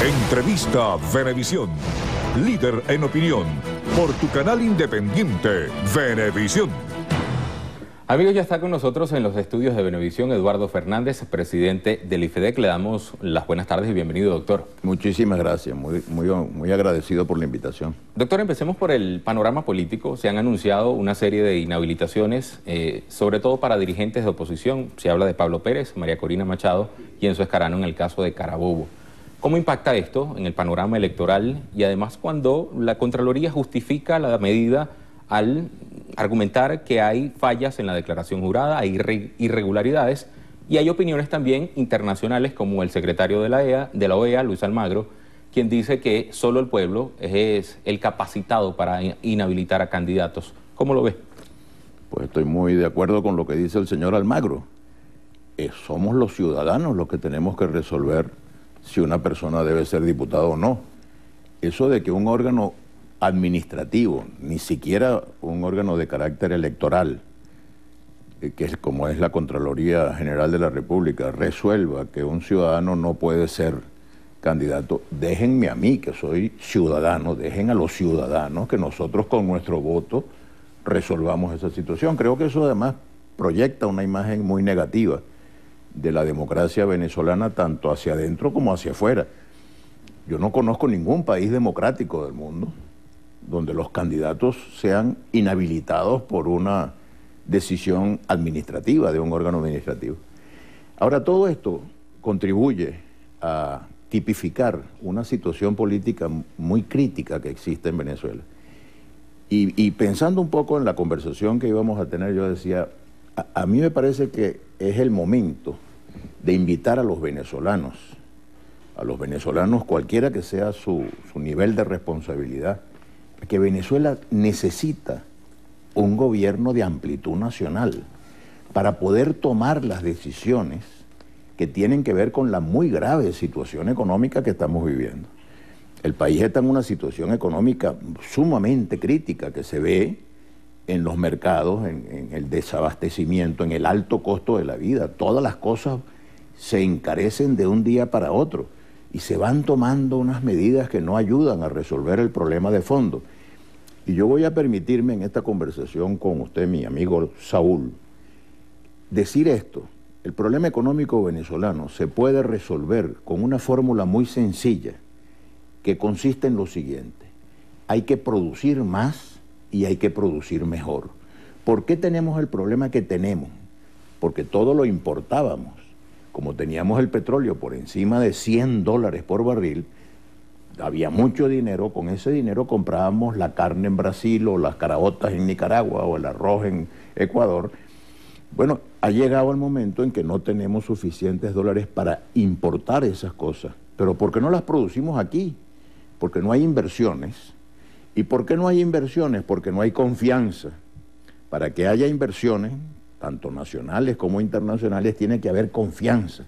Entrevista Venevisión, líder en opinión, por tu canal independiente, Venevisión. Amigos, ya está con nosotros en los estudios de Venevisión Eduardo Fernández, presidente del IFEDEC. Le damos las buenas tardes y bienvenido, doctor. Muchísimas gracias, muy agradecido por la invitación. Doctor, empecemos por el panorama político. Se han anunciado una serie de inhabilitaciones, sobre todo para dirigentes de oposición. Se habla de Pablo Pérez, María Corina Machado y Enzo Escarano en el caso de Carabobo. ¿Cómo impacta esto en el panorama electoral? Y además, cuando la Contraloría justifica la medida al argumentar que hay fallas en la declaración jurada, hay irregularidades, y hay opiniones también internacionales como el secretario de la OEA, Luis Almagro, quien dice que solo el pueblo es el capacitado para inhabilitar a candidatos. ¿Cómo lo ve? Pues estoy muy de acuerdo con lo que dice el señor Almagro. Somos los ciudadanos los que tenemos que resolver si una persona debe ser diputado o no. Eso de que un órgano administrativo, ni siquiera un órgano de carácter electoral, que es como es la Contraloría General de la República, resuelva que un ciudadano no puede ser candidato, déjenme a mí, que soy ciudadano, dejen a los ciudadanos que nosotros con nuestro voto resolvamos esa situación. Creo que eso además proyecta una imagen muy negativa de la democracia venezolana, tanto hacia adentro como hacia afuera. Yo no conozco ningún país democrático del mundo donde los candidatos sean inhabilitados por una decisión administrativa de un órgano administrativo. Ahora, todo esto contribuye a tipificar una situación política muy crítica que existe en Venezuela. Y pensando un poco en la conversación que íbamos a tener, yo decía, a mí me parece que es el momento de invitar a los venezolanos cualquiera que sea su nivel de responsabilidad, que Venezuela necesita un gobierno de amplitud nacional para poder tomar las decisiones que tienen que ver con la muy grave situación económica que estamos viviendo. El país está en una situación económica sumamente crítica que se ve en los mercados, en el desabastecimiento, en el alto costo de la vida. Todas las cosas se encarecen de un día para otro y se van tomando unas medidas que no ayudan a resolver el problema de fondo. Y yo voy a permitirme en esta conversación con usted, mi amigo Saúl, decir esto. El problema económico venezolano se puede resolver con una fórmula muy sencilla que consiste en lo siguiente: hay que producir más y hay que producir mejor. ¿Por qué tenemos el problema que tenemos? Porque todo lo importábamos. Como teníamos el petróleo por encima de $100 por barril, había mucho dinero. Con ese dinero comprábamos la carne en Brasil o las caraotas en Nicaragua o el arroz en Ecuador. Bueno, ha llegado el momento en que no tenemos suficientes dólares para importar esas cosas. Pero ¿por qué no las producimos aquí? Porque no hay inversiones. ¿Y por qué no hay inversiones? Porque no hay confianza. Para que haya inversiones, tanto nacionales como internacionales, tiene que haber confianza.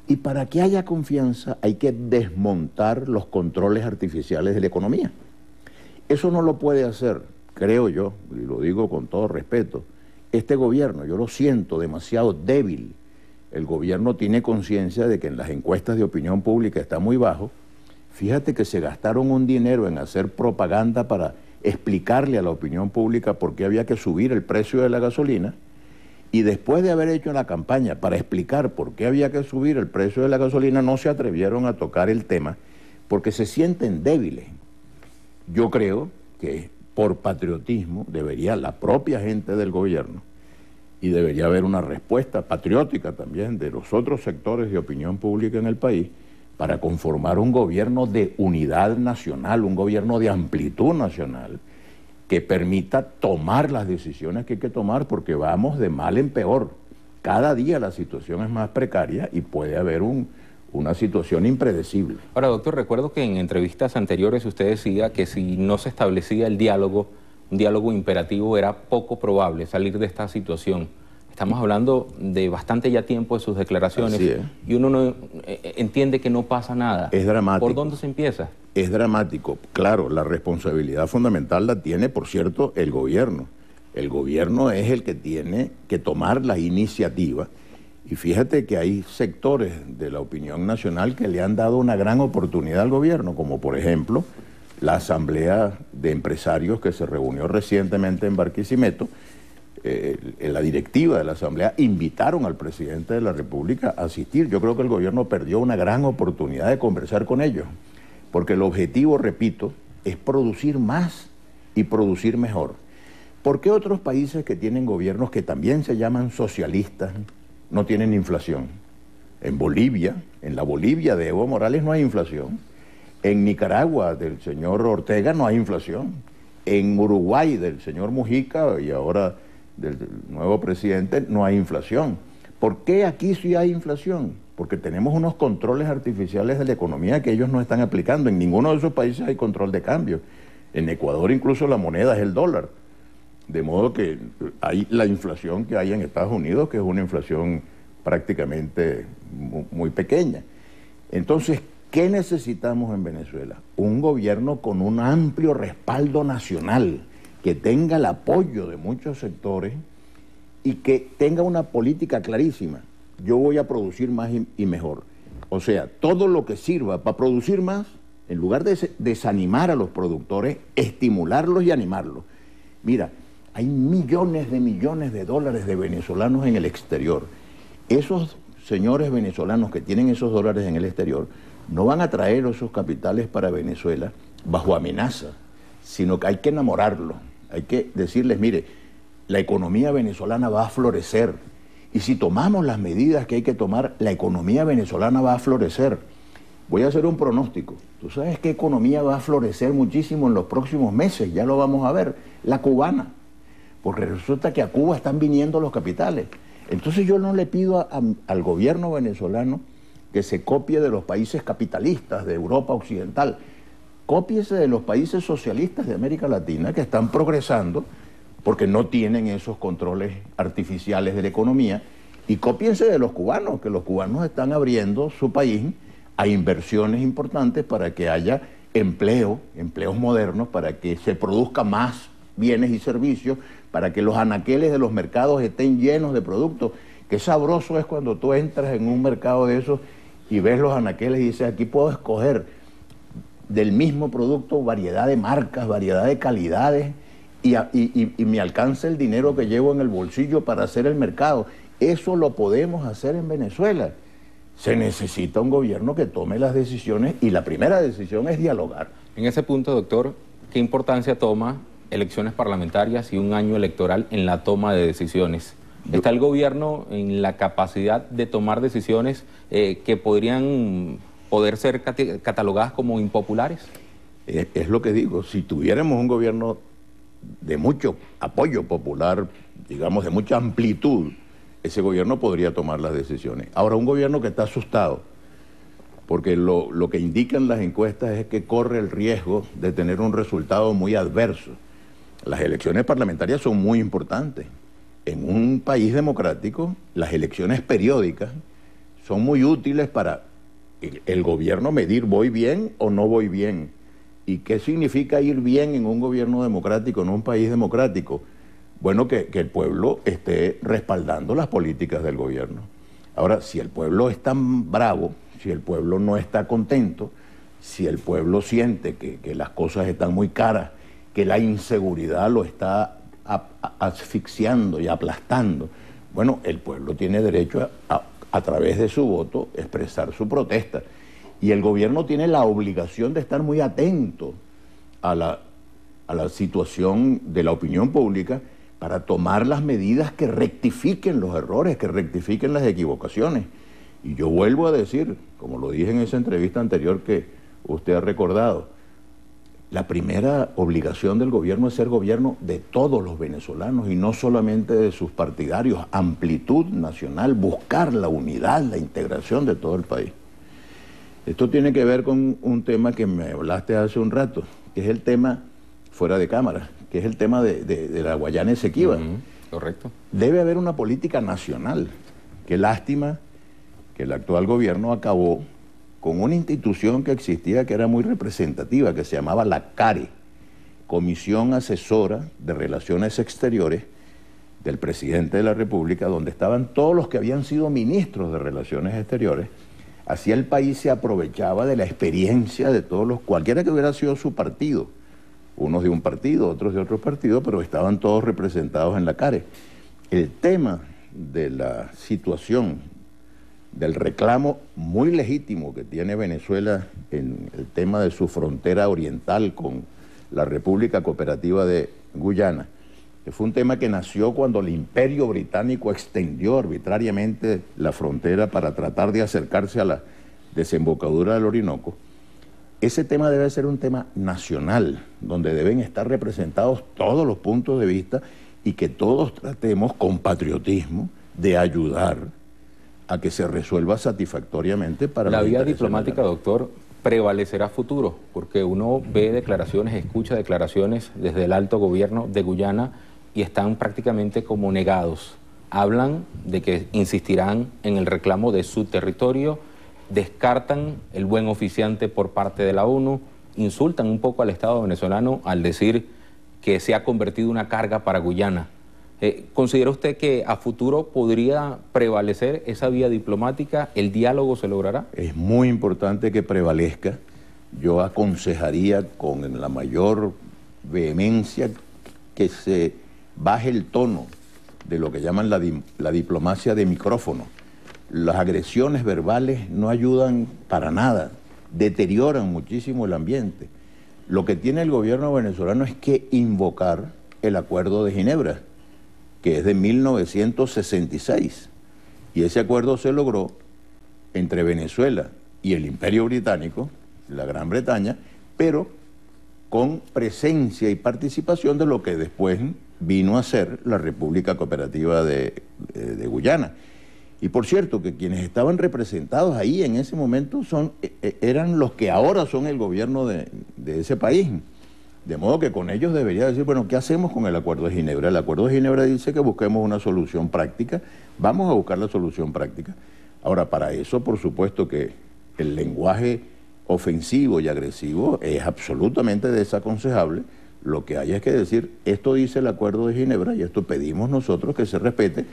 Y para que haya confianza hay que desmontar los controles artificiales de la economía. Eso no lo puede hacer, creo yo, y lo digo con todo respeto, este gobierno. Yo lo siento demasiado débil. El gobierno tiene conciencia de que en las encuestas de opinión pública está muy bajo. Fíjate que se gastaron un dinero en hacer propaganda para explicarle a la opinión pública por qué había que subir el precio de la gasolina. Y después de haber hecho la campaña para explicar por qué había que subir el precio de la gasolina, no se atrevieron a tocar el tema porque se sienten débiles. Yo creo que por patriotismo debería la propia gente del gobierno, y debería haber una respuesta patriótica también de los otros sectores de opinión pública en el país, para conformar un gobierno de unidad nacional, un gobierno de amplitud nacional, que permita tomar las decisiones que hay que tomar, porque vamos de mal en peor. Cada día la situación es más precaria y puede haber una situación impredecible. Ahora, doctor, recuerdo que en entrevistas anteriores usted decía que si no se establecía el diálogo, un diálogo imperativo, era poco probable salir de esta situación. Estamos hablando de bastante ya tiempo de sus declaraciones y uno no entiende que no pasa nada. Es dramático. ¿Por dónde se empieza? Es dramático. Claro, la responsabilidad fundamental la tiene, por cierto, el gobierno. El gobierno es el que tiene que tomar la iniciativa Y fíjate que hay sectores de la opinión nacional que le han dado una gran oportunidad al gobierno, como por ejemplo la Asamblea de Empresarios que se reunió recientemente en Barquisimeto. En la directiva de la Asamblea invitaron al presidente de la República a asistir. Yo creo que el gobierno perdió una gran oportunidad de conversar con ellos, porque el objetivo, repito, es producir más y producir mejor. ¿Por qué otros países que tienen gobiernos que también se llaman socialistas no tienen inflación? En Bolivia, en la Bolivia de Evo Morales no hay inflación. En Nicaragua del señor Ortega no hay inflación. En Uruguay del señor Mujica y ahora del nuevo presidente no hay inflación. ¿Por qué aquí sí hay inflación? Porque tenemos unos controles artificiales de la economía que ellos no están aplicando. En ninguno de esos países hay control de cambio. En Ecuador incluso la moneda es el dólar. De modo que hay la inflación que hay en Estados Unidos, que es una inflación prácticamente muy pequeña. Entonces, ¿qué necesitamos en Venezuela? Un gobierno con un amplio respaldo nacional, que tenga el apoyo de muchos sectores y que tenga una política clarísima. Yo voy a producir más y mejor. O sea, todo lo que sirva para producir más, en lugar de desanimar a los productores, estimularlos y animarlos. Mira, hay millones de dólares de venezolanos en el exterior. Esos señores venezolanos que tienen esos dólares en el exterior no van a traer esos capitales para Venezuela bajo amenaza, sino que hay que enamorarlos. Hay que decirles, mire, la economía venezolana va a florecer. Y si tomamos las medidas que hay que tomar, la economía venezolana va a florecer. Voy a hacer un pronóstico. ¿Tú sabes qué economía va a florecer muchísimo en los próximos meses? Ya lo vamos a ver. La cubana. Porque resulta que a Cuba están viniendo los capitales. Entonces yo no le pido al gobierno venezolano que se copie de los países capitalistas de Europa Occidental. Cópiese de los países socialistas de América Latina que están progresando porque no tienen esos controles artificiales de la economía, y cópiense de los cubanos, que los cubanos están abriendo su país a inversiones importantes para que haya empleos modernos, para que se produzca más bienes y servicios, para que los anaqueles de los mercados estén llenos de productos. Qué sabroso es cuando tú entras en un mercado de esos y ves los anaqueles y dices, aquí puedo escoger del mismo producto variedad de marcas, variedad de calidades, y me alcanza el dinero que llevo en el bolsillo para hacer el mercado. Eso lo podemos hacer en Venezuela. Se necesita un gobierno que tome las decisiones, y la primera decisión es dialogar. En ese punto, doctor, ¿qué importancia toma elecciones parlamentarias y un año electoral en la toma de decisiones? ¿Está el gobierno en la capacidad de tomar decisiones que podrían ser catalogadas como impopulares? Es lo que digo, si tuviéramos un gobierno de mucho apoyo popular, digamos de mucha amplitud, ese gobierno podría tomar las decisiones. Ahora, un gobierno que está asustado, porque lo que indican las encuestas es que corre el riesgo de tener un resultado muy adverso. Las elecciones parlamentarias son muy importantes. En un país democrático, las elecciones periódicas son muy útiles para el gobierno medir, ¿voy bien o no voy bien? ¿Y qué significa ir bien en un gobierno democrático, en un país democrático? Bueno, que el pueblo esté respaldando las políticas del gobierno. Ahora, si el pueblo es tan bravo, si el pueblo no está contento, si el pueblo siente que las cosas están muy caras, que la inseguridad lo está asfixiando y aplastando, bueno, el pueblo tiene derecho a través de su voto expresar su protesta. Y el gobierno tiene la obligación de estar muy atento a la situación de la opinión pública para tomar las medidas que rectifiquen los errores, que rectifiquen las equivocaciones. Y yo vuelvo a decir, como lo dije en esa entrevista anterior que usted ha recordado, la primera obligación del gobierno es ser gobierno de todos los venezolanos y no solamente de sus partidarios, amplitud nacional, buscar la unidad, la integración de todo el país. Esto tiene que ver con un tema que me hablaste hace un rato, que es el tema fuera de cámara, que es el tema de la Guayana Esequiba. Correcto. Debe haber una política nacional. Qué lástima que el actual gobierno acabó con una institución que existía que era muy representativa, que se llamaba la CARE, Comisión Asesora de Relaciones Exteriores, del presidente de la República, donde estaban todos los que habían sido ministros de Relaciones Exteriores. Así el país se aprovechaba de la experiencia de todos los, cualquiera que hubiera sido su partido, unos de un partido, otros de otro partido, pero estaban todos representados en la CARE. El tema de la situación, del reclamo muy legítimo que tiene Venezuela en el tema de su frontera oriental con la República Cooperativa de Guyana, que fue un tema que nació cuando el Imperio Británico extendió arbitrariamente la frontera para tratar de acercarse a la desembocadura del Orinoco. Ese tema debe ser un tema nacional, donde deben estar representados todos los puntos de vista y que todos tratemos con patriotismo de ayudar a que se resuelva satisfactoriamente para la vía diplomática, doctor, prevalecerá futuro, porque uno ve declaraciones, escucha declaraciones desde el alto gobierno de Guyana y están prácticamente como negados. Hablan de que insistirán en el reclamo de su territorio, descartan el buen oficiante por parte de la ONU, insultan un poco al Estado venezolano al decir que se ha convertido en una carga para Guyana. ¿Considera usted que a futuro podría prevalecer esa vía diplomática? ¿El diálogo se logrará? Es muy importante que prevalezca. Yo aconsejaría con la mayor vehemencia que se baje el tono de lo que llaman la diplomacia de micrófono. Las agresiones verbales no ayudan para nada, deterioran muchísimo el ambiente. Lo que tiene el gobierno venezolano es que invocar el Acuerdo de Ginebra, que es de 1966, y ese acuerdo se logró entre Venezuela y el Imperio Británico, la Gran Bretaña, pero con presencia y participación de lo que después vino a ser la República Cooperativa de Guyana. Y por cierto, que quienes estaban representados ahí en ese momento eran los que ahora son el gobierno de ese país. De modo que con ellos debería decir, bueno, ¿qué hacemos con el Acuerdo de Ginebra? El Acuerdo de Ginebra dice que busquemos una solución práctica, vamos a buscar la solución práctica. Ahora, para eso, por supuesto que el lenguaje ofensivo y agresivo es absolutamente desaconsejable. Lo que hay es que decir, esto dice el Acuerdo de Ginebra y esto pedimos nosotros que se respete,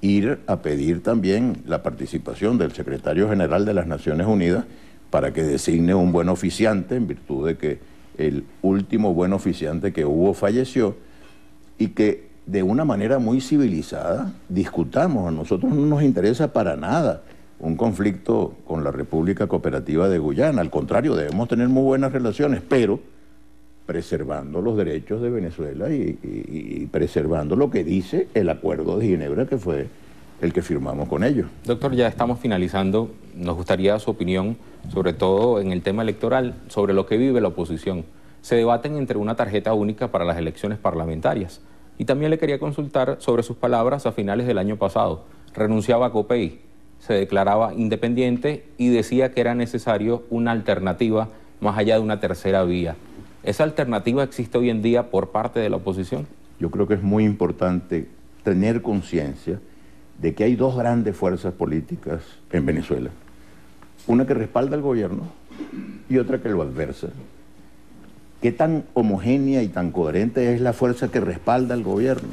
ir a pedir también la participación del Secretario General de las Naciones Unidas para que designe un buen oficiante en virtud de que el último buen oficiante que hubo falleció, y que de una manera muy civilizada discutamos. A nosotros no nos interesa para nada un conflicto con la República Cooperativa de Guyana, al contrario, debemos tener muy buenas relaciones, pero preservando los derechos de Venezuela y preservando lo que dice el Acuerdo de Ginebra, que fue el que firmamos con ellos. Doctor, ya estamos finalizando. Nos gustaría su opinión, sobre todo en el tema electoral, sobre lo que vive la oposición. Se debaten entre una tarjeta única para las elecciones parlamentarias. Y también le quería consultar sobre sus palabras a finales del año pasado. Renunciaba a COPEI, se declaraba independiente y decía que era necesario una alternativa más allá de una tercera vía. ¿Esa alternativa existe hoy en día por parte de la oposición? Yo creo que es muy importante tener conciencia de que hay dos grandes fuerzas políticas en Venezuela. Una que respalda al gobierno y otra que lo adversa. ¿Qué tan homogénea y tan coherente es la fuerza que respalda al gobierno?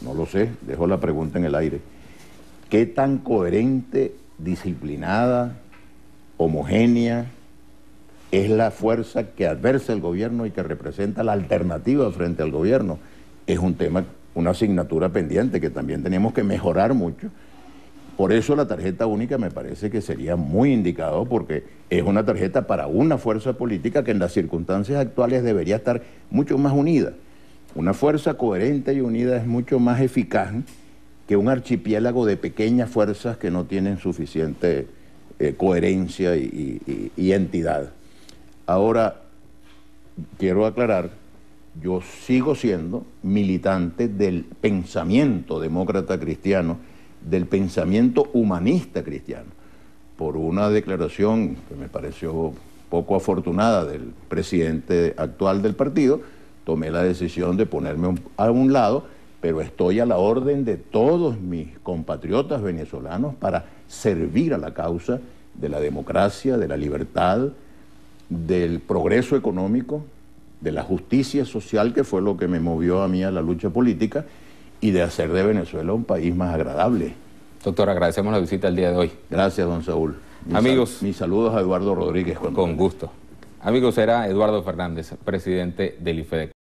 No lo sé, dejo la pregunta en el aire. ¿Qué tan coherente, disciplinada, homogénea es la fuerza que adversa al gobierno y que representa la alternativa frente al gobierno? Es un tema, una asignatura pendiente que también tenemos que mejorar mucho. Por eso la tarjeta única me parece que sería muy indicado, porque es una tarjeta para una fuerza política que en las circunstancias actuales debería estar mucho más unida. Una fuerza coherente y unida es mucho más eficaz que un archipiélago de pequeñas fuerzas que no tienen suficiente coherencia y entidad. Ahora, quiero aclarar, yo sigo siendo militante del pensamiento demócrata cristiano, del pensamiento humanista cristiano. Por una declaración que me pareció poco afortunada del presidente actual del partido, tomé la decisión de ponerme a un lado, pero estoy a la orden de todos mis compatriotas venezolanos para servir a la causa de la democracia, de la libertad, del progreso económico, de la justicia social, que fue lo que me movió a mí a la lucha política, y de hacer de Venezuela un país más agradable. Doctor, agradecemos la visita el día de hoy. Gracias, don Saúl. Amigos, mis saludos a Eduardo Rodríguez. Con gusto. Amigos, era Eduardo Fernández, presidente del IFEDEC.